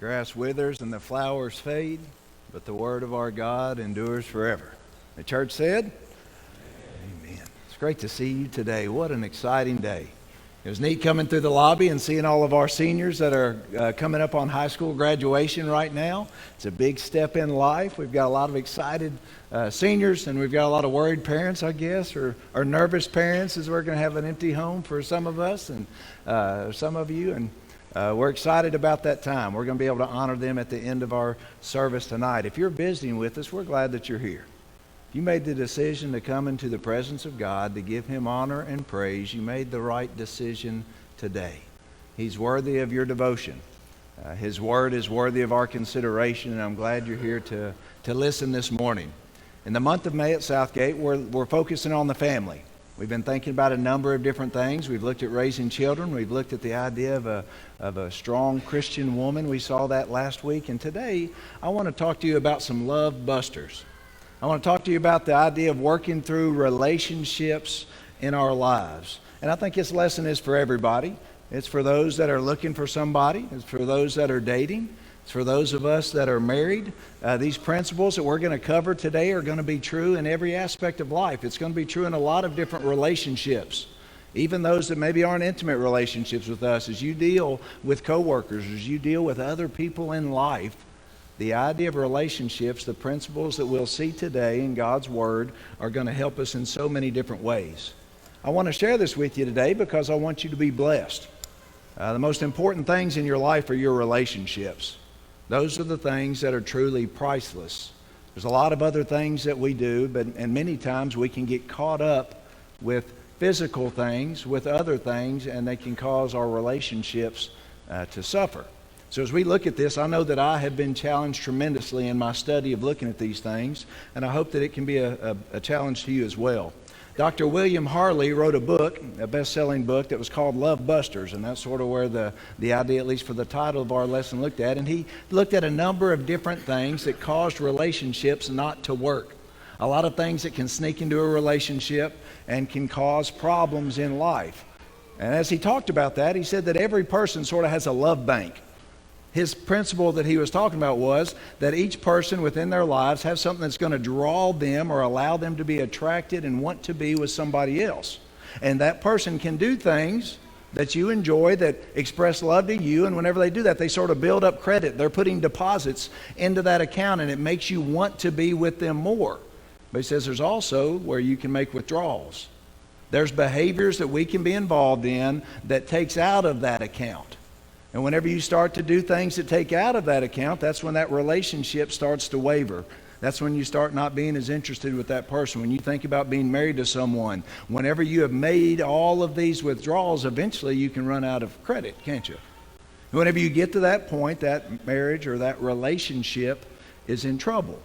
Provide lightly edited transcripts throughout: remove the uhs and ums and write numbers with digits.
grass withers and the flowers fade, but the word of our God endures forever. The church said, Amen. It's great to see you today. What an exciting day. It was neat coming through the lobby and seeing all of our seniors that are coming up on high school graduation right now. It's a big step in life. We've got a lot of excited seniors, and we've got a lot of worried parents, I guess, or nervous parents, as we're going to have an empty home for some of us and some of you. And we're excited about that time. We're going to be able to honor them at the end of our service tonight. If you're visiting with us, we're glad that you're here. If you made the decision to come into the presence of God, to give Him honor and praise, you made the right decision today. He's worthy of your devotion. His Word is worthy of our consideration, and I'm glad you're here to listen this morning. In the month of May at Southgate, we're focusing on the family. We've been thinking about a number of different things. We've looked at raising children. We've looked at the idea of a strong Christian woman. We saw that last week. And today, I want to talk to you about some love busters. I want to talk to you about the idea of working through relationships in our lives. And I think this lesson is for everybody. It's for those that are looking for somebody. It's for those that are dating. It's for those of us that are married. These principles that we're going to cover today are going to be true in every aspect of life. It's going to be true in a lot of different relationships. Even those that maybe aren't intimate relationships with us, as you deal with coworkers, as you deal with other people in life, the idea of relationships, the principles that we'll see today in God's Word are going to help us in so many different ways. I want to share this with you today because I want you to be blessed. The most important things in your life are your relationships. Those are the things that are truly priceless. There's a lot of other things that we do, and many times we can get caught up with physical things, with other things, and they can cause our relationships to suffer. So as we look at this, I know that I have been challenged tremendously in my study of looking at these things, and I hope that it can be a challenge to you as well. Dr. William Harley wrote a book, a best-selling book, that was called Love Busters, and that's sort of where the idea, at least for the title of our lesson, looked at. And he looked at a number of different things that caused relationships not to work. A lot of things that can sneak into a relationship and can cause problems in life. And as he talked about that, he said that every person sort of has a love bank. His principle that he was talking about was that each person within their lives has something that's going to draw them or allow them to be attracted and want to be with somebody else. And that person can do things that you enjoy that express love to you, and whenever they do that, they sort of build up credit. They're putting deposits into that account, and it makes you want to be with them more. But he says there's also where you can make withdrawals. There's behaviors that we can be involved in that takes out of that account. And whenever you start to do things that take out of that account, that's when that relationship starts to waver. That's when you start not being as interested with that person. When you think about being married to someone, whenever you have made all of these withdrawals, eventually you can run out of credit, can't you? Whenever you get to that point, that marriage or that relationship is in trouble.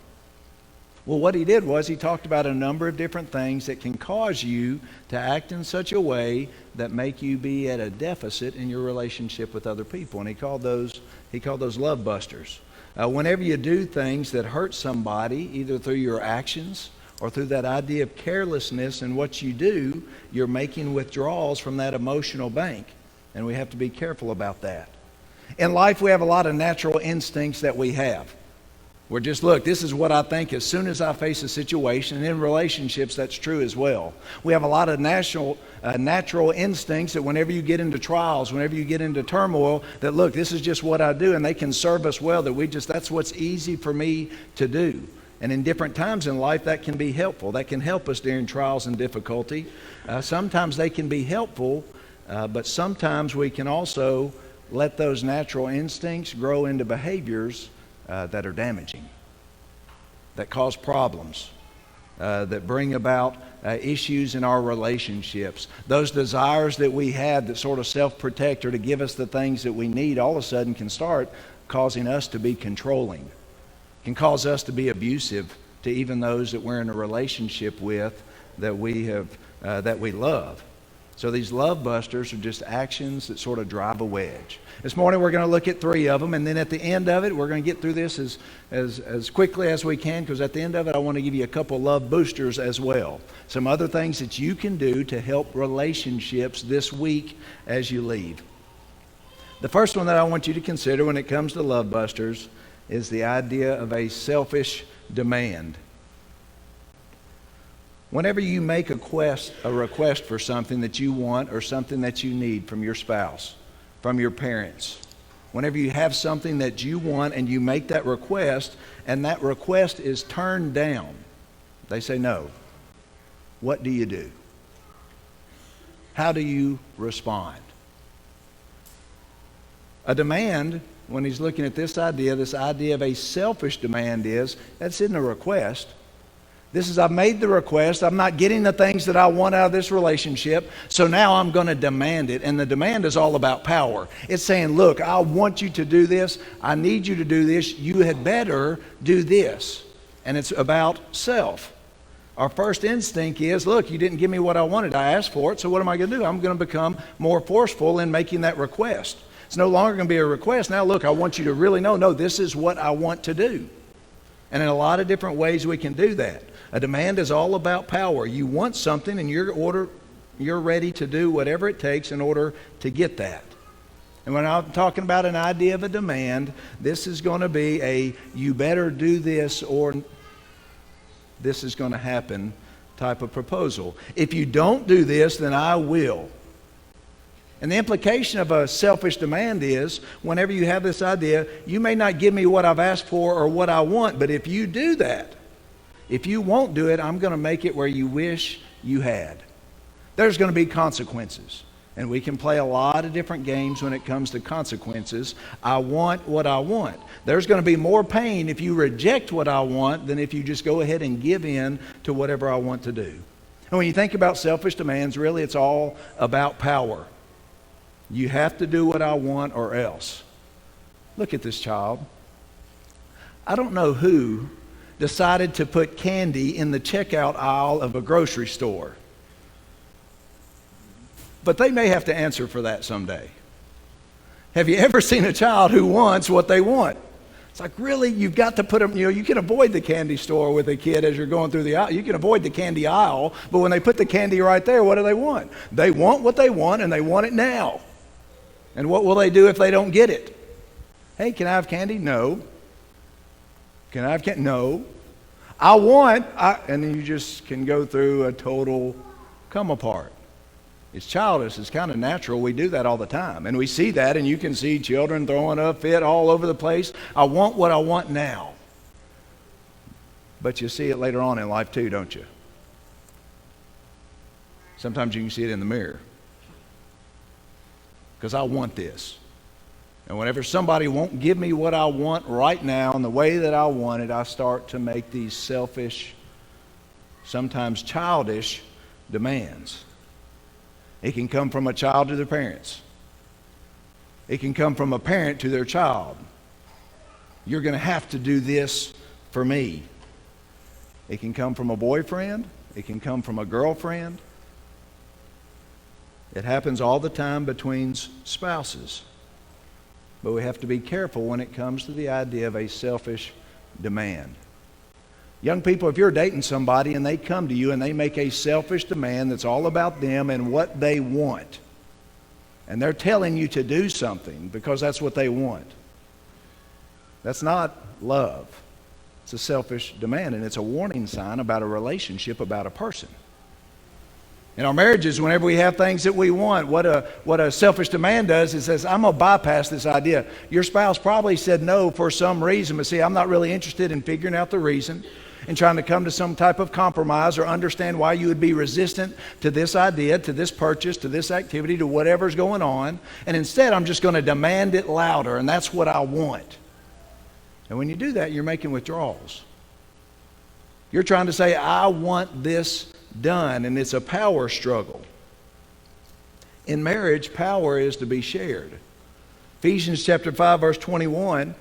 Well, what he did was he talked about a number of different things that can cause you to act in such a way that make you be at a deficit in your relationship with other people. And he called those love busters. Whenever you do things that hurt somebody, either through your actions or through that idea of carelessness in what you do, you're making withdrawals from that emotional bank. And we have to be careful about that. In life, we have a lot of natural instincts that we have. We're just, look, this is what I think as soon as I face a situation. And in relationships, that's true as well. We have a lot of natural instincts that whenever you get into trials, whenever you get into turmoil, that look, this is just what I do, and they can serve us well, that's what's easy for me to do. And in different times in life, that can be helpful. That can help us during trials and difficulty. Sometimes they can be helpful, but sometimes we can also let those natural instincts grow into behaviors that are damaging, that cause problems, that bring about issues in our relationships. Those desires that we had that sort of self-protect or to give us the things that we need all of a sudden can start causing us to be controlling, can cause us to be abusive to even those that we're in a relationship with that we love. So these love busters are just actions that sort of drive a wedge. This morning we're going to look at 3 of them, and then at the end of it, we're going to get through this as quickly as we can, because at the end of it, I want to give you a couple love boosters as well. Some other things that you can do to help relationships this week as you leave. The first one that I want you to consider when it comes to love busters is the idea of a selfish demand. Whenever you make a request for something that you want or something that you need from your spouse, from your parents, whenever you have something that you want and you make that request and that request is turned down, they say no, what do you do? How do you respond? A demand, when he's looking at this idea of a selfish demand that's in a request. This is, I've made the request, I'm not getting the things that I want out of this relationship, so now I'm going to demand it. And the demand is all about power. It's saying, look, I want you to do this, I need you to do this, you had better do this. And it's about self. Our first instinct is, look, you didn't give me what I wanted, I asked for it, so what am I going to do? I'm going to become more forceful in making that request. It's no longer going to be a request. Now, look, I want you to really know, no, this is what I want to do. And in a lot of different ways we can do that. A demand is all about power. You want something and you're ready to do whatever it takes in order to get that. And when I'm talking about an idea of a demand, this is going to be a you better do this or this is going to happen type of proposal. If you don't do this, then I will. And the implication of a selfish demand is, whenever you have this idea, you may not give me what I've asked for or what I want, but if you do that, if you won't do it, I'm going to make it where you wish you had. There's going to be consequences. And we can play a lot of different games when it comes to consequences. I want what I want. There's going to be more pain if you reject what I want than if you just go ahead and give in to whatever I want to do. And when you think about selfish demands, really it's all about power. You have to do what I want or else. Look at this child. I don't know who decided to put candy in the checkout aisle of a grocery store. But they may have to answer for that someday. Have you ever seen a child who wants what they want? It's like, really? You've got to put them, you can avoid the candy store with a kid as you're going through the aisle. You can avoid the candy aisle, but when they put the candy right there, what do they want? They want what they want, and they want it now. And what will they do if they don't get it? Hey, can I have candy? No. Can I have candy? No. And then you just can go through a total come apart. It's childish. It's kind of natural. We do that all the time. And we see that, and you can see children throwing a fit all over the place. I want what I want now. But you see it later on in life too, don't you? Sometimes you can see it in the mirror. Because I want this. And whenever somebody won't give me what I want right now in the way that I want it, I start to make these selfish, sometimes childish demands. It can come from a child to their parents. It can come from a parent to their child. You're going to have to do this for me. It can come from a boyfriend. It can come from a girlfriend. It happens all the time between spouses. But we have to be careful when it comes to the idea of a selfish demand. Young people, if you're dating somebody and they come to you and they make a selfish demand that's all about them and what they want, and they're telling you to do something because that's what they want, that's not love. It's a selfish demand, and it's a warning sign about a relationship, about a person. In our marriages, whenever we have things that we want, what a selfish demand does is says, I'm going to bypass this idea. Your spouse probably said no for some reason, but see, I'm not really interested in figuring out the reason and trying to come to some type of compromise or understand why you would be resistant to this idea, to this purchase, to this activity, to whatever's going on. And instead, I'm just going to demand it louder, and that's what I want. And when you do that, you're making withdrawals. You're trying to say, I want this done, and it's a power struggle. In marriage, power is to be shared. Ephesians chapter 5, verse 21,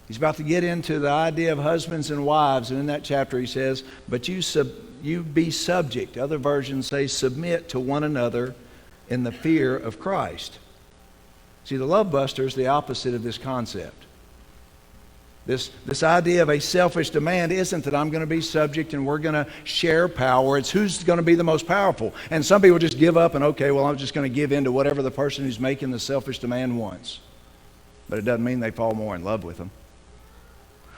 he's about to get into the idea of husbands and wives, and in that chapter he says, but you be subject. Other versions say submit to one another in the fear of Christ. See, the love buster is the opposite of this concept. This idea of a selfish demand isn't that I'm going to be subject and we're going to share power. It's who's going to be the most powerful. And some people just give up and, okay, well, I'm just going to give in to whatever the person who's making the selfish demand wants. but it doesn't mean they fall more in love with them.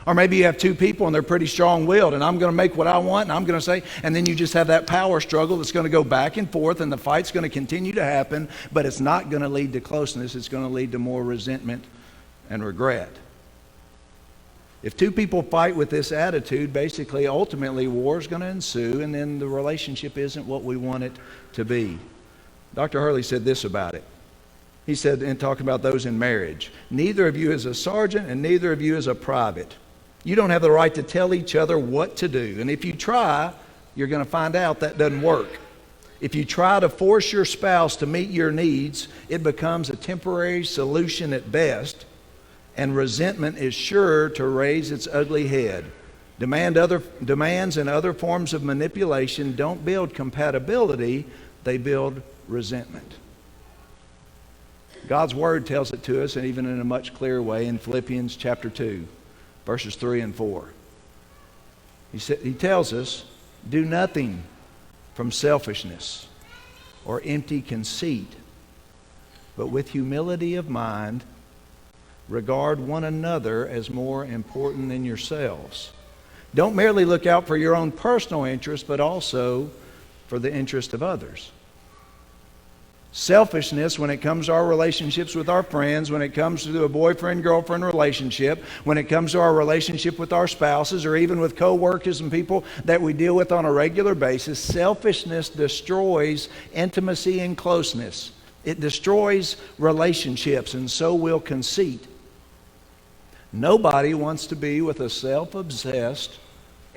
Or maybe you have two people and they're pretty strong-willed, and I'm going to make what I want and I'm going to say, and then you just have that power struggle that's going to go back and forth, and the fight's going to continue to happen, but it's not going to lead to closeness. It's going to lead to more resentment and regret. If two people fight with this attitude, basically, ultimately, war is going to ensue, and then the relationship isn't what we want it to be. Dr. Hurley said this about it. He said, in talking about those in marriage, neither of you is a sergeant and neither of you is a private. You don't have the right to tell each other what to do. And if you try, you're going to find out that doesn't work. If you try to force your spouse to meet your needs, it becomes a temporary solution at best, and resentment is sure to raise its ugly head. Demands and other forms of manipulation don't build compatibility, they build resentment. God's Word tells it to us, and even in a much clearer way, in Philippians chapter 2, verses 3 and 4. He tells us, do nothing from selfishness or empty conceit, but with humility of mind, regard one another as more important than yourselves. Don't merely look out for your own personal interest, but also for the interest of others. Selfishness, when it comes to our relationships with our friends, when it comes to a boyfriend-girlfriend relationship, when it comes to our relationship with our spouses, or even with co-workers and people that we deal with on a regular basis, selfishness destroys intimacy and closeness. It destroys relationships, and so will conceit. Nobody wants to be with a self-obsessed,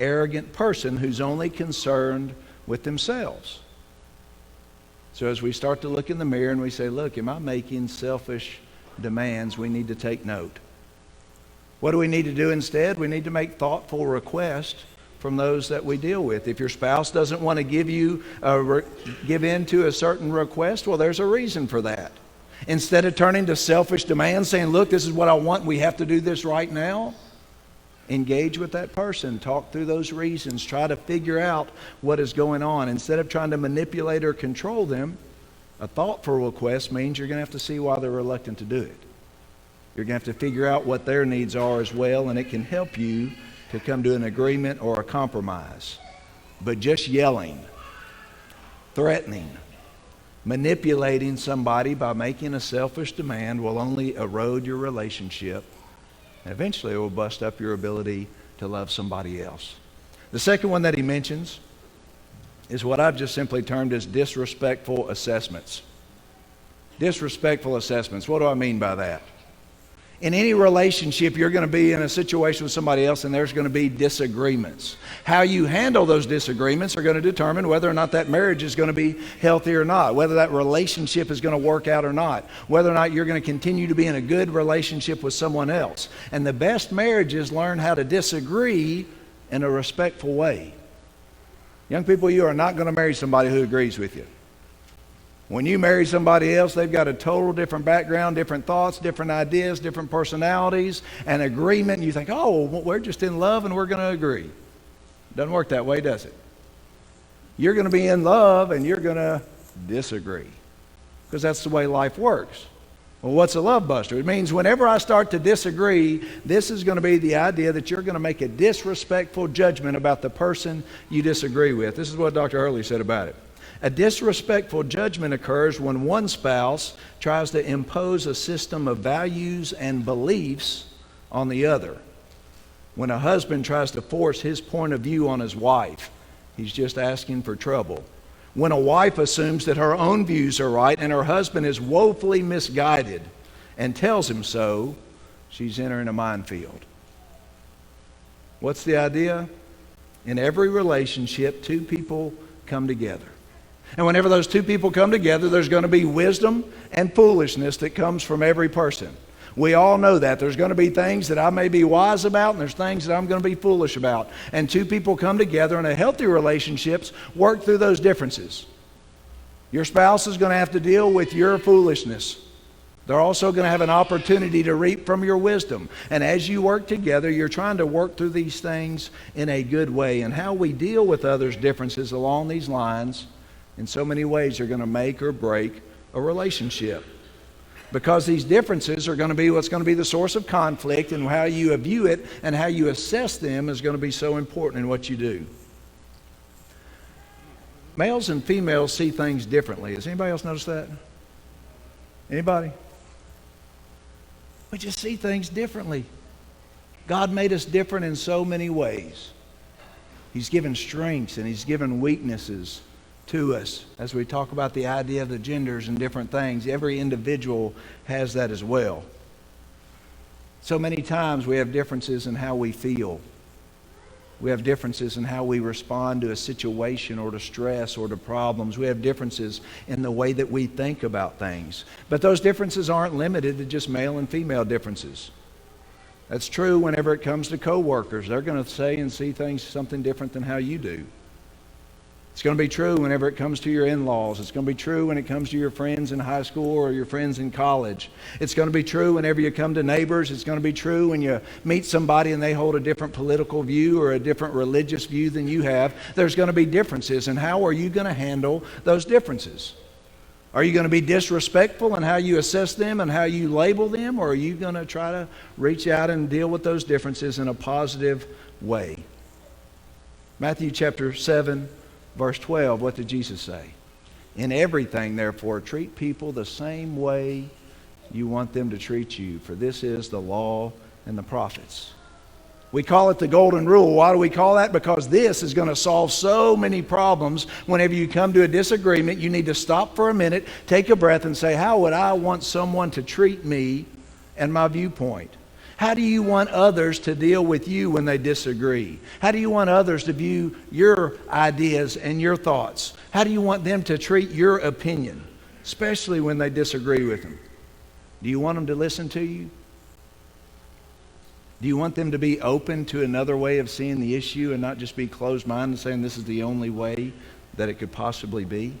arrogant person who's only concerned with themselves. So as we start to look in the mirror and we say, look, am I making selfish demands? We need to take note. What do we need to do instead? We need to make thoughtful requests from those that we deal with. If your spouse doesn't want to give in to a certain request, well, there's a reason for that. Instead of turning to selfish demands, saying, look, this is what I want, we have to do this right now, engage with that person. Talk through those reasons. Try to figure out what is going on. Instead of trying to manipulate or control them, a thoughtful request means you're going to have to see why they're reluctant to do it. You're going to have to figure out what their needs are as well, and it can help you to come to an agreement or a compromise. But just yelling, threatening, manipulating somebody by making a selfish demand will only erode your relationship, and eventually it will bust up your ability to love somebody else. The second one that he mentions is what I've just simply termed as disrespectful assessments. Disrespectful assessments. What do I mean by that? In any relationship, you're going to be in a situation with somebody else and there's going to be disagreements. How you handle those disagreements are going to determine whether or not that marriage is going to be healthy or not, whether that relationship is going to work out or not, whether or not you're going to continue to be in a good relationship with someone else. And the best marriages learn how to disagree in a respectful way. Young people, you are not going to marry somebody who agrees with you. When you marry somebody else, they've got a total different background, different thoughts, different ideas, different personalities, and agreement. And you think, oh, well, we're just in love and we're going to agree. Doesn't work that way, does it? You're going to be in love and you're going to disagree, because that's the way life works. Well, what's a love buster? It means whenever I start to disagree, this is going to be the idea that you're going to make a disrespectful judgment about the person you disagree with. This is what Dr. Hurley said about it. A disrespectful judgment occurs when one spouse tries to impose a system of values and beliefs on the other. When a husband tries to force his point of view on his wife, he's just asking for trouble. When a wife assumes that her own views are right and her husband is woefully misguided and tells him so, she's entering a minefield. What's the idea? In every relationship, two people come together. And whenever those two people come together, there's going to be wisdom and foolishness that comes from every person. We all know that. There's going to be things that I may be wise about, and there's things that I'm going to be foolish about. And two people come together in a healthy relationships, work through those differences. Your spouse is going to have to deal with your foolishness. They're also going to have an opportunity to reap from your wisdom. And as you work together, you're trying to work through these things in a good way. And how we deal with others' differences along these lines in so many ways are going to make or break a relationship. Because these differences are going to be what's going to be the source of conflict, and how you view it and how you assess them is going to be so important in what you do. Males and females see things differently. Has anybody else noticed that? Anybody? We just see things differently. God made us different in so many ways. He's given strengths and He's given weaknesses to us. As we talk about the idea of the genders and different things, every individual has that as well. So many times we have differences in how we feel. We have differences in how we respond to a situation or to stress or to problems. We have differences in the way that we think about things. But those differences aren't limited to just male and female differences. That's true whenever it comes to coworkers. They're going to say and see things something different than how you do. It's going to be true whenever it comes to your in-laws. It's going to be true when it comes to your friends in high school or your friends in college. It's going to be true whenever you come to neighbors. It's going to be true when you meet somebody and they hold a different political view or a different religious view than you have. There's going to be differences. And how are you going to handle those differences? Are you going to be disrespectful in how you assess them and how you label them? Or are you going to try to reach out and deal with those differences in a positive way? Matthew chapter 7. Verse 12, what did Jesus say? In everything, therefore, treat people the same way you want them to treat you, for this is the law and the prophets. We call it the golden rule. Why do we call that? Because this is going to solve so many problems. Whenever you come to a disagreement, you need to stop for a minute, take a breath, and say, how would I want someone to treat me and my viewpoint? How do you want others to deal with you when they disagree? How do you want others to view your ideas and your thoughts? How do you want them to treat your opinion, especially when they disagree with them? Do you want them to listen to you? Do you want them to be open to another way of seeing the issue and not just be closed-minded and saying this is the only way that it could possibly be?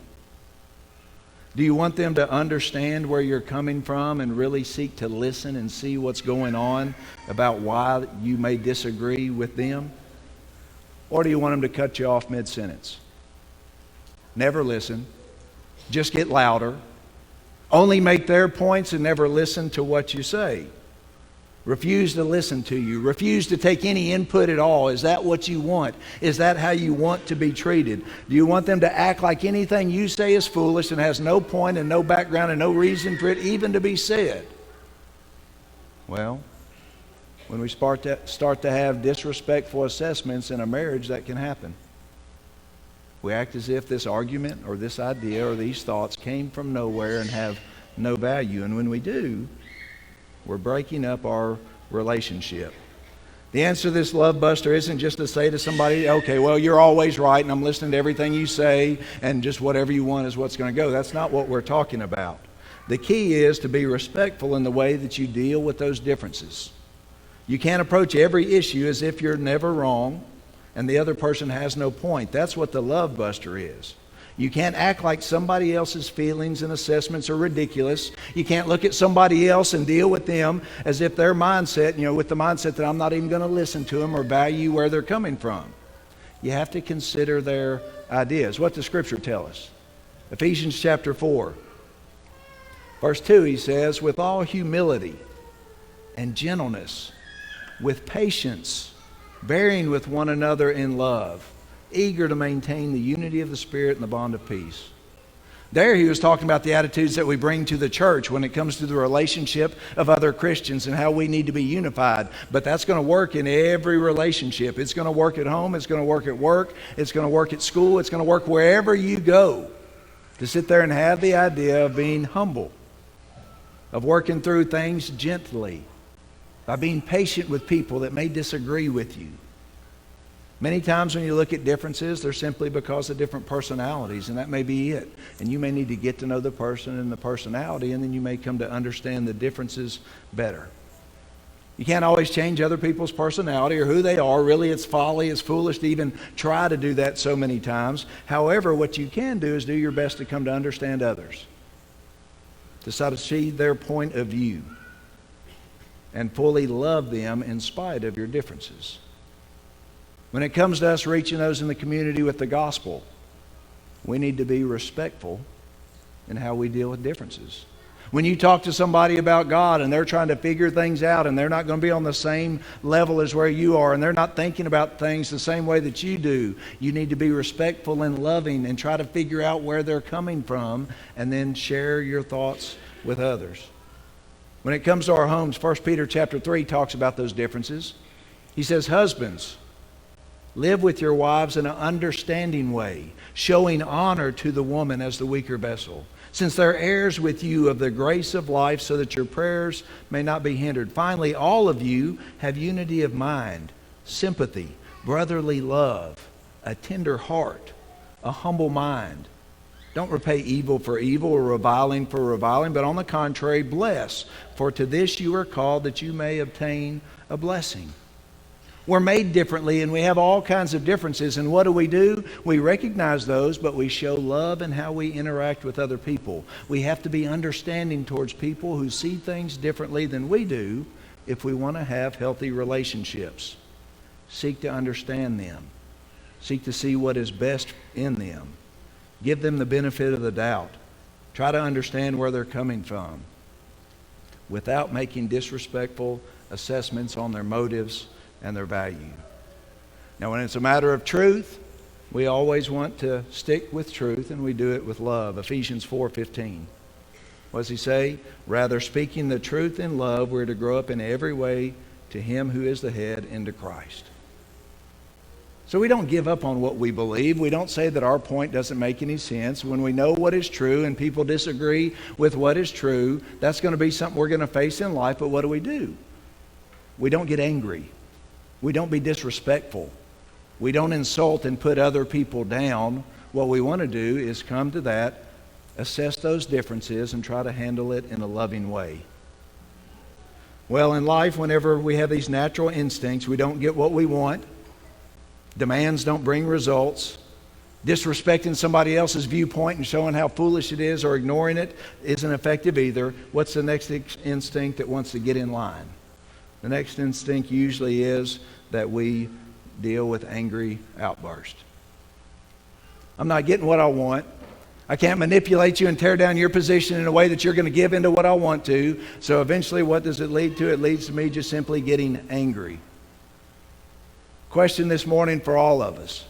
Do you want them to understand where you're coming from and really seek to listen and see what's going on about why you may disagree with them? Or do you want them to cut you off mid-sentence? Never listen. Just get louder. Only make their points and never listen to what you say. Refuse to listen to you. Refuse to take any input at all. Is that what you want? Is that how you want to be treated? Do you want them to act like anything you say is foolish and has no point and no background and no reason for it even to be said? Well, when we start to have disrespectful assessments in a marriage, that can happen. We act as if this argument or this idea or these thoughts came from nowhere and have no value. And when we do, we're breaking up our relationship. The answer to this love buster isn't just to say to somebody, okay, well, you're always right and I'm listening to everything you say and just whatever you want is what's going to go. That's not what we're talking about. The key is to be respectful in the way that you deal with those differences. You can't approach every issue as if you're never wrong and the other person has no point. That's what the love buster is. You can't act like somebody else's feelings and assessments are ridiculous. You can't look at somebody else and deal with them as if their mindset, with the mindset that I'm not even going to listen to them or value where they're coming from. You have to consider their ideas. What does Scripture tell us? Ephesians chapter 4, verse 2, he says, with all humility and gentleness, with patience, bearing with one another in love, eager to maintain the unity of the Spirit and the bond of peace. There he was talking about the attitudes that we bring to the church when it comes to the relationship of other Christians and how we need to be unified. But that's going to work in every relationship. It's going to work at home. It's going to work at work. It's going to work at school. It's going to work wherever you go. To sit there and have the idea of being humble, of working through things gently, by being patient with people that may disagree with you. Many times when you look at differences, they're simply because of different personalities, and that may be it. And you may need to get to know the person and the personality, and then you may come to understand the differences better. You can't always change other people's personality or who they are. Really, it's folly, it's foolish to even try to do that so many times. However, what you can do is do your best to come to understand others, to sort of see their point of view, and fully love them in spite of your differences. When it comes to us reaching those in the community with the gospel, we need to be respectful in how we deal with differences. When you talk to somebody about God and they're trying to figure things out and they're not going to be on the same level as where you are and they're not thinking about things the same way that you do, you need to be respectful and loving and try to figure out where they're coming from and then share your thoughts with others. When it comes to our homes, 1 Peter chapter 3 talks about those differences. He says, husbands, live with your wives in an understanding way, showing honor to the woman as the weaker vessel, since they're heirs with you of the grace of life, so that your prayers may not be hindered. Finally, all of you have unity of mind, sympathy, brotherly love, a tender heart, a humble mind. Don't repay evil for evil or reviling for reviling, but on the contrary, bless. For to this you are called, that you may obtain a blessing. We're made differently and we have all kinds of differences. And what do? We recognize those, but we show love in how we interact with other people. We have to be understanding towards people who see things differently than we do if we want to have healthy relationships. Seek to understand them. Seek to see what is best in them. Give them the benefit of the doubt. Try to understand where they're coming from without making disrespectful assessments on their motives and their value. Now, when it's a matter of truth, we always want to stick with truth, and we do it with love. Ephesians 4:15. What does he say? Rather, speaking the truth in love, we're to grow up in every way to him who is the head, into Christ. So we don't give up on what we believe. We don't say that our point doesn't make any sense. When we know what is true and people disagree with what is true, that's going to be something we're going to face in life. But what do? We don't get angry. We don't be disrespectful. We don't insult and put other people down. What we want to do is come to that, assess those differences, and try to handle it in a loving way. Well, in life, whenever we have these natural instincts, we don't get what we want. Demands don't bring results. Disrespecting somebody else's viewpoint and showing how foolish it is or ignoring it isn't effective either. What's the next instinct that wants to get in line? The next instinct usually is that we deal with angry outbursts. I'm not getting what I want. I can't manipulate you and tear down your position in a way that you're going to give into what I want to. So eventually, what does it lead to? It leads to me just simply getting angry. Question this morning for all of us.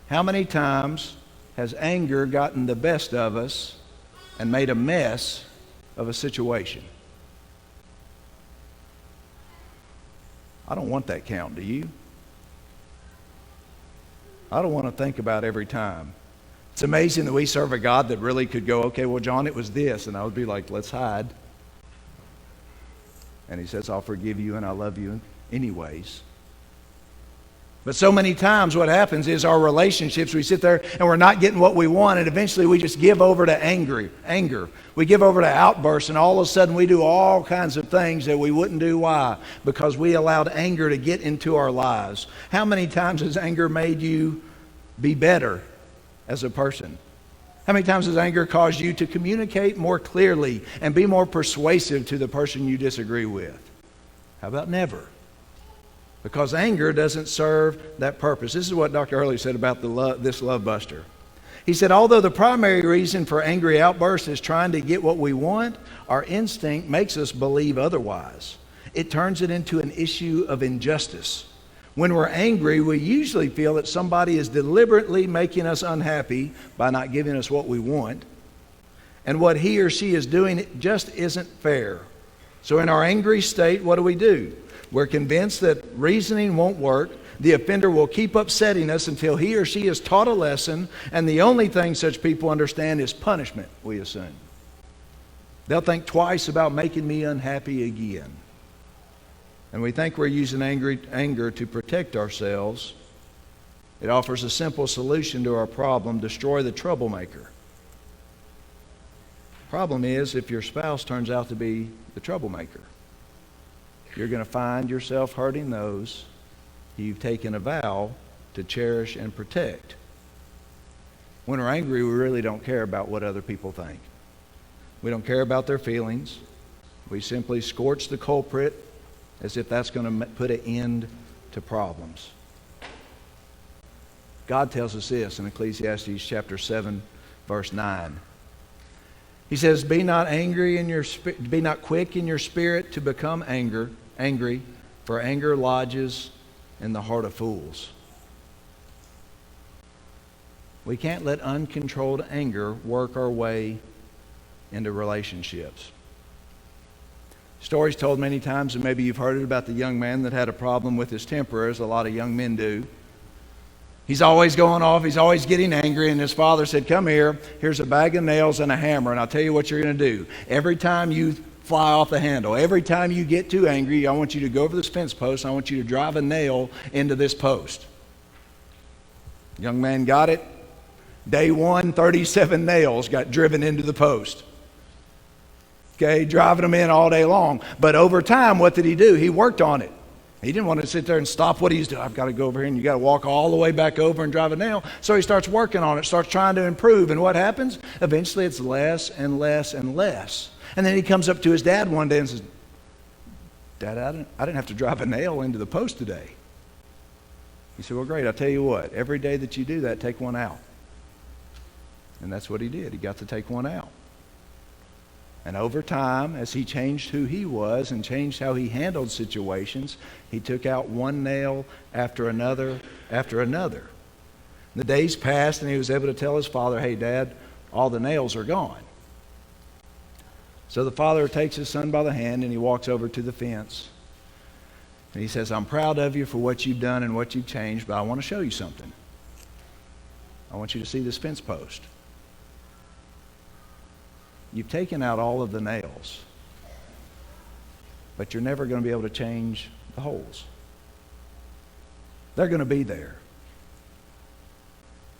How many times has anger gotten the best of us and made a mess of a situation? I don't want that count, do you? I don't want to think about every time. It's amazing that we serve a God that really could go, okay, well, John, it was this. And I would be like, let's hide. And he says, I'll forgive you and I love you anyways. But so many times what happens is our relationships, we sit there and we're not getting what we want, and eventually we just give over to anger. We give over to outbursts, and all of a sudden we do all kinds of things that we wouldn't do. Why? Because we allowed anger to get into our lives. How many times has anger made you be better as a person? How many times has anger caused you to communicate more clearly and be more persuasive to the person you disagree with? How about never? Because anger doesn't serve that purpose. This is what Dr. Hurley said about this love buster. He said, although the primary reason for angry outbursts is trying to get what we want, our instinct makes us believe otherwise. It turns it into an issue of injustice. When we're angry, we usually feel that somebody is deliberately making us unhappy by not giving us what we want. And what he or she is doing just isn't fair. So in our angry state, what do? We're convinced that reasoning won't work. The offender will keep upsetting us until he or she is taught a lesson, and the only thing such people understand is punishment, we assume. They'll think twice about making me unhappy again. And we think we're using anger to protect ourselves. It offers a simple solution to our problem: destroy the troublemaker. Problem is, if your spouse turns out to be the troublemaker, you're going to find yourself hurting those you've taken a vow to cherish and protect. When we're angry, we really don't care about what other people think. We don't care about their feelings. We simply scorch the culprit as if that's going to put an end to problems. God tells us this in Ecclesiastes chapter 7, verse 9. He says, be not quick in your spirit to become angry, for anger lodges in the heart of fools. We can't let uncontrolled anger work our way into relationships. Stories told many times, and maybe you've heard it, about the young man that had a problem with his temper, as a lot of young men do. He's always going off. He's always getting angry. And his father said, come here. Here's a bag of nails and a hammer. And I'll tell you what you're going to do. Every time you fly off the handle, every time you get too angry, I want you to go over this fence post. And I want you to drive a nail into this post. Young man got it. Day one, 37 nails got driven into the post. Okay, driving them in all day long. But over time, what did he do? He worked on it. He didn't want to sit there and stop what he's doing. I've got to go over here, and you got to walk all the way back over and drive a nail. So he starts working on it, starts trying to improve. And what happens? Eventually it's less and less and less. And then he comes up to his dad one day and says, Dad, I didn't have to drive a nail into the post today. He said, well, great. I'll tell you what. Every day that you do that, take one out. And that's what he did. He got to take one out. And over time, as he changed who he was and changed how he handled situations, he took out one nail after another after another. The days passed, and he was able to tell his father, hey, Dad, all the nails are gone. So the father takes his son by the hand, and he walks over to the fence. And he says, I'm proud of you for what you've done and what you've changed, but I want to show you something. I want you to see this fence post. You've taken out all of the nails, but you're never going to be able to change the holes. They're going to be there.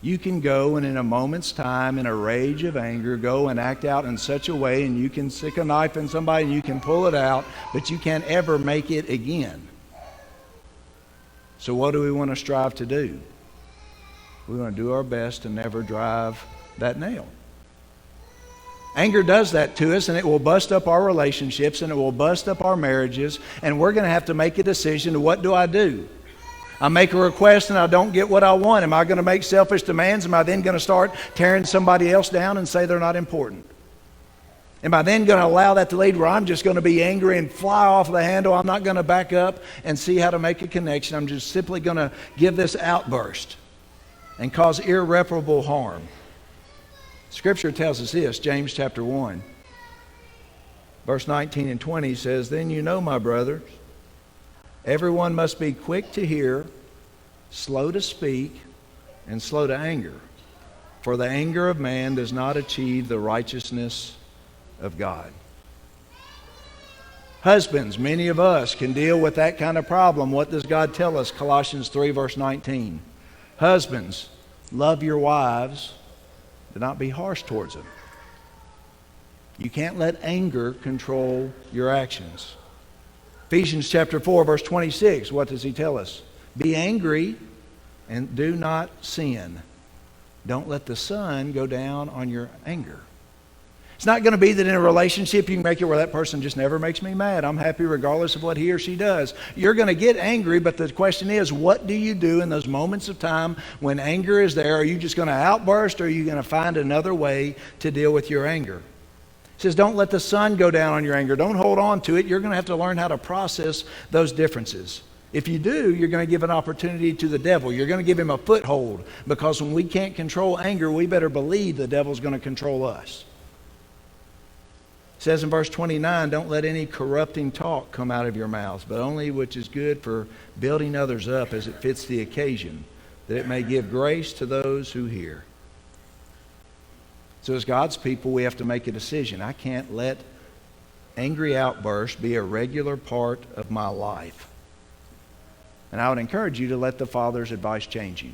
You can go and in a moment's time, in a rage of anger, go and act out in such a way, and you can stick a knife in somebody and you can pull it out, but you can't ever make it again. So what do we want to strive to do? We want to do our best to never drive that nail. Anger does that to us, and it will bust up our relationships, and it will bust up our marriages, and we're going to have to make a decision. What do? I make a request and I don't get what I want. Am I going to make selfish demands? Am I then going to start tearing somebody else down and say they're not important? Am I then going to allow that to lead where I'm just going to be angry and fly off the handle? I'm not going to back up and see how to make a connection. I'm just simply going to give this outburst and cause irreparable harm. Scripture tells us this, James chapter 1, verse 19 and 20 says, then you know, my brothers, everyone must be quick to hear, slow to speak, and slow to anger. For the anger of man does not achieve the righteousness of God. Husbands, many of us can deal with that kind of problem. What does God tell us? Colossians 3, verse 19. Husbands, love your wives. Do not be harsh towards them. You can't let anger control your actions. Ephesians chapter 4, verse 26, what does he tell us? Be angry and do not sin. Don't let the sun go down on your anger. It's not going to be that in a relationship you can make it where that person just never makes me mad. I'm happy regardless of what he or she does. You're going to get angry, but the question is, what do you do in those moments of time when anger is there? Are you just going to outburst, or are you going to find another way to deal with your anger? It says, don't let the sun go down on your anger. Don't hold on to it. You're going to have to learn how to process those differences. If you do, you're going to give an opportunity to the devil. You're going to give him a foothold, because when we can't control anger, we better believe the devil's going to control us. It says in verse 29, don't let any corrupting talk come out of your mouths, but only which is good for building others up as it fits the occasion, that it may give grace to those who hear. So as God's people, we have to make a decision. I can't let angry outbursts be a regular part of my life. And I would encourage you to let the Father's advice change you.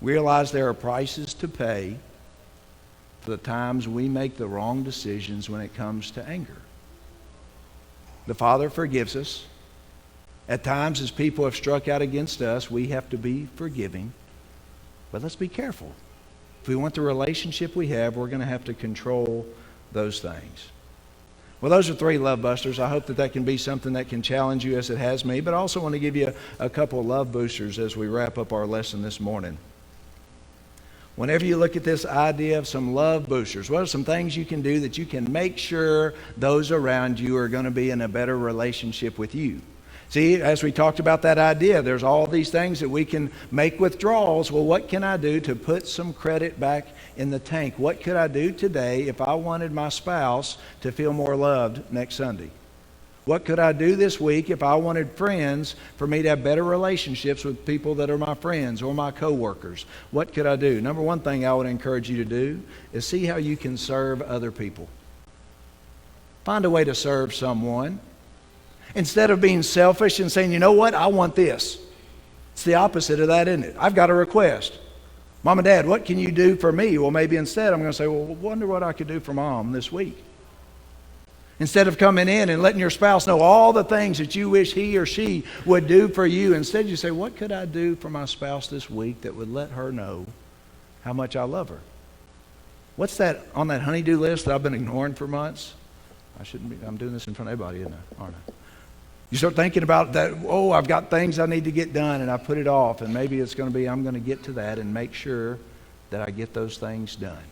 Realize there are prices to pay for the times we make the wrong decisions when it comes to anger. The Father forgives us. At times, as people have struck out against us, we have to be forgiving. But let's be careful. If we want the relationship we have, we're going to have to control those things. Well, those are 3 love busters. I hope that can be something that can challenge you as it has me, but I also want to give you a couple of love boosters as we wrap up our lesson this morning. Whenever you look at this idea of some love boosters, what are some things you can do that you can make sure those around you are going to be in a better relationship with you? See, as we talked about that idea, there's all these things that we can make withdrawals. Well, what can I do to put some credit back in the tank? What could I do today if I wanted my spouse to feel more loved next Sunday? What could I do this week if I wanted friends for me to have better relationships with people that are my friends or my coworkers? What could I do? Number one thing I would encourage you to do is see how you can serve other people. Find a way to serve someone. Instead of being selfish and saying, you know what, I want this. It's the opposite of that, isn't it? I've got a request. Mom and Dad, what can you do for me? Well, maybe instead I'm going to say, well, wonder what I could do for Mom this week. Instead of coming in and letting your spouse know all the things that you wish he or she would do for you, instead you say, what could I do for my spouse this week that would let her know how much I love her? What's that on that honey-do list that I've been ignoring for months? I'm doing this in front of everybody, aren't I? You start thinking about that, oh, I've got things I need to get done and I put it off, and maybe it's going to be I'm going to get to that and make sure that I get those things done.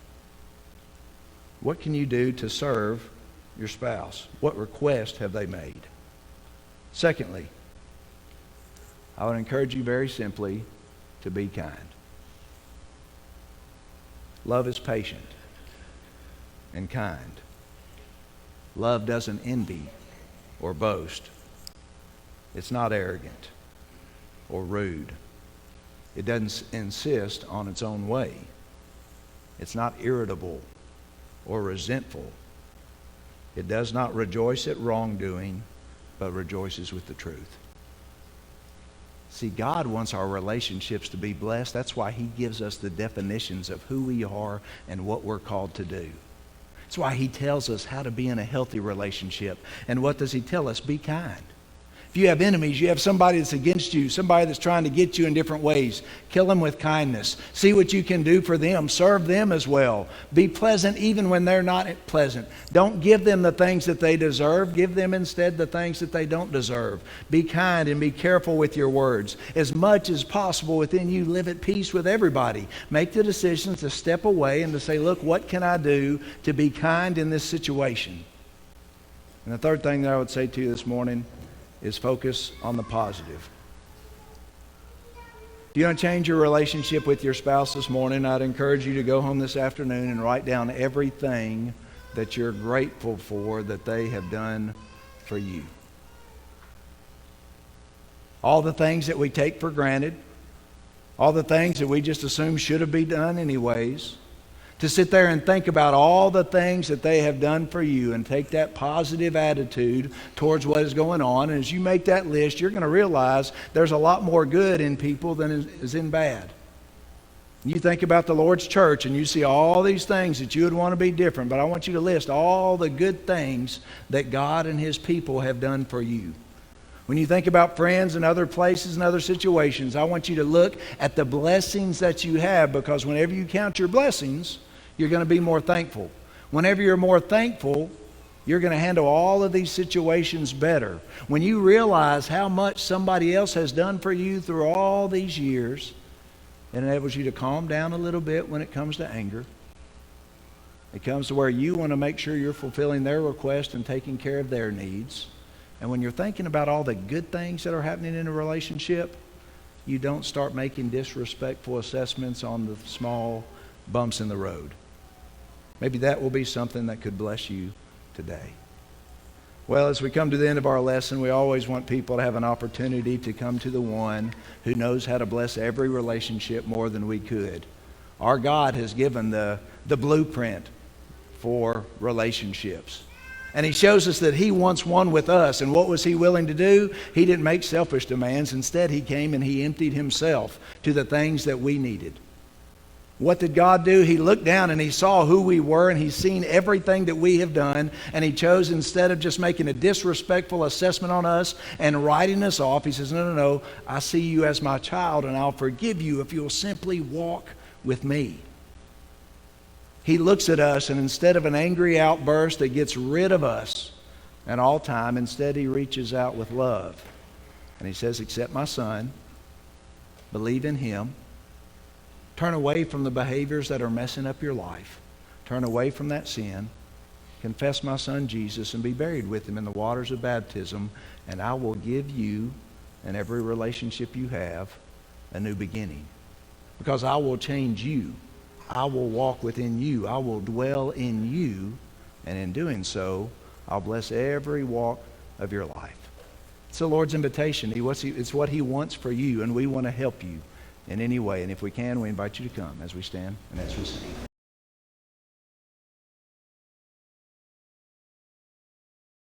What can you do to serve your spouse? What request have they made? Secondly, I would encourage you very simply to be kind. Love is patient and kind. Love doesn't envy or boast. It's not arrogant or rude. It doesn't insist on its own way. It's not irritable or resentful. It does not rejoice at wrongdoing, but rejoices with the truth. See, God wants our relationships to be blessed. That's why He gives us the definitions of who we are and what we're called to do. That's why He tells us how to be in a healthy relationship. And what does He tell us? Be kind. If you have enemies, you have somebody that's against you, somebody that's trying to get you in different ways, kill them with kindness. See what you can do for them. Serve them as well. Be pleasant even when they're not pleasant. Don't give them the things that they deserve. Give them instead the things that they don't deserve. Be kind and be careful with your words. As much as possible within you, live at peace with everybody. Make the decisions to step away and to say, look, what can I do to be kind in this situation? And the third thing that I would say to you this morning is focus on the positive. If you want to change your relationship with your spouse this morning, I'd encourage you to go home this afternoon and write down everything that you're grateful for that they have done for you. All the things that we take for granted, all the things that we just assume should have been done anyways. To sit there and think about all the things that they have done for you and take that positive attitude towards what is going on. And as you make that list, you're going to realize there's a lot more good in people than is in bad. You think about the Lord's church and you see all these things that you would want to be different, but I want you to list all the good things that God and His people have done for you. When you think about friends and other places and other situations, I want you to look at the blessings that you have, because whenever you count your blessings, you're going to be more thankful. Whenever you're more thankful, you're going to handle all of these situations better. When you realize how much somebody else has done for you through all these years, it enables you to calm down a little bit when it comes to anger. It comes to where you want to make sure you're fulfilling their request and taking care of their needs. And when you're thinking about all the good things that are happening in a relationship, you don't start making disrespectful assessments on the small bumps in the road. Maybe that will be something that could bless you today. Well, as we come to the end of our lesson, we always want people to have an opportunity to come to the one who knows how to bless every relationship more than we could. Our God has given the blueprint for relationships. And He shows us that He wants one with us. And what was He willing to do? He didn't make selfish demands. Instead, He came and He emptied Himself to the things that we needed. What did God do? He looked down and He saw who we were, and He's seen everything that we have done. And He chose, instead of just making a disrespectful assessment on us and writing us off, He says, no, I see you as my child, and I'll forgive you if you'll simply walk with me. He looks at us, and instead of an angry outburst that gets rid of us at all time, instead He reaches out with love. And He says, accept my Son, believe in Him, Turn away from the behaviors that are messing up your life. Turn away from that sin. Confess my son Jesus and be buried with him in the waters of baptism, and I will give you and every relationship you have a new beginning. Because I will change you. I will walk within you. I will dwell in you, and in doing so, I'll bless every walk of your life. It's the Lord's invitation. It's what he wants for you, and we want to help you in any way. And if we can, we invite you to come as we stand and as we sing.